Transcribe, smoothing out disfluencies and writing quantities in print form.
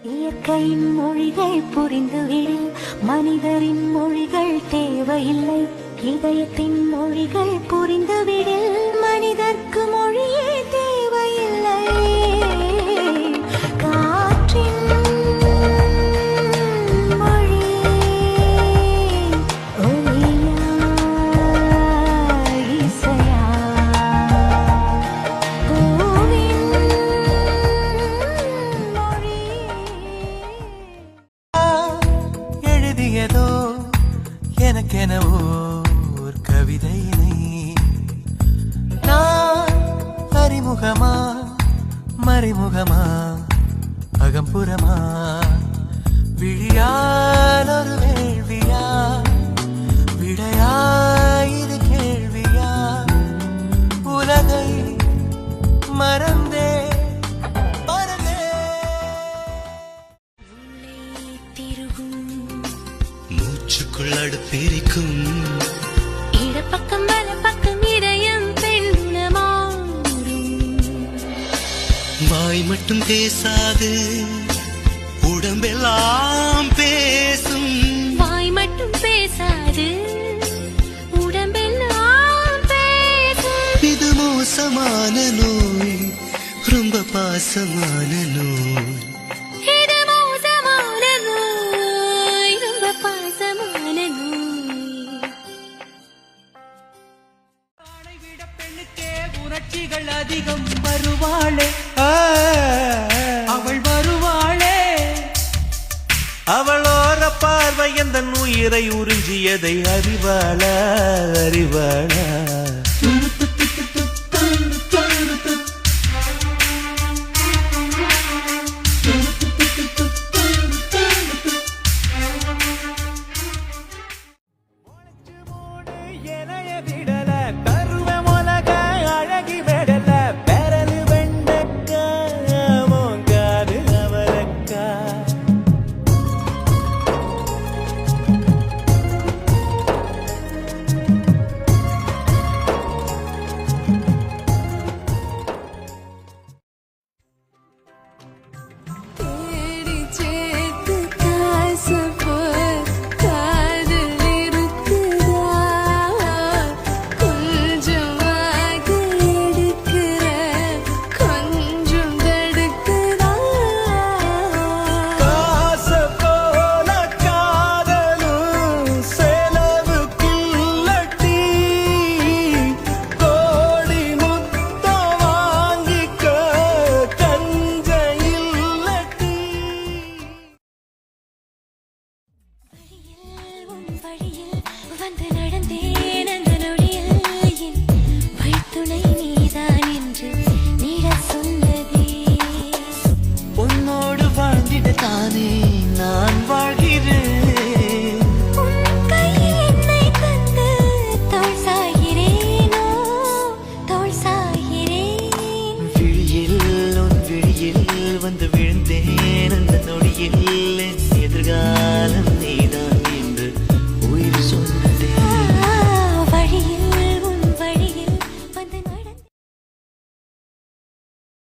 இயற்கையின் மொழிகள் புரிந்துவிடு, மனிதரின் மொழிகள் தேவையில்லை. இதயத்தின் மொழிகள் புரிந்துவிடு, மனிதர்க்கு மொழியே தேவையில்லை. காற்றின் மொழி ஒலியா இசையா, பூவின் மொழி எழுதியதோ எனக்கெனவோ ஒரு கவிதையினை நான் அறிமுகமா மறைமுகமா அகம்புறமா விழியால் ஒரு வேள்வியா விடையாயிரு கேள்வியா உலகை மறந்தே மூச்சுக்குள் அடுப்பிரிக்கும் இடப்பக்கம் வலப்பக்கம் இதயம் பெண்ணுணமாறும். வாய் மட்டும் பேசாது உடம்பெல்லாம் பேசும். வாய் மட்டும் பேசாது உடம்பெல்லாம் பேசும். இது மோசமான நோய், ரொம்ப பாசமான நோய். இது மோசமான நோய், ரொம்ப பாசமான நோய். விட பெண்ணுக்கே உணர்ச்சிகள் அதிகம். வருவாளே அவள் வருவாளே, அவளோர பார்வை எந்த உயிரை உறிஞ்சியதை அறிவாளா அறிவாளா. வழி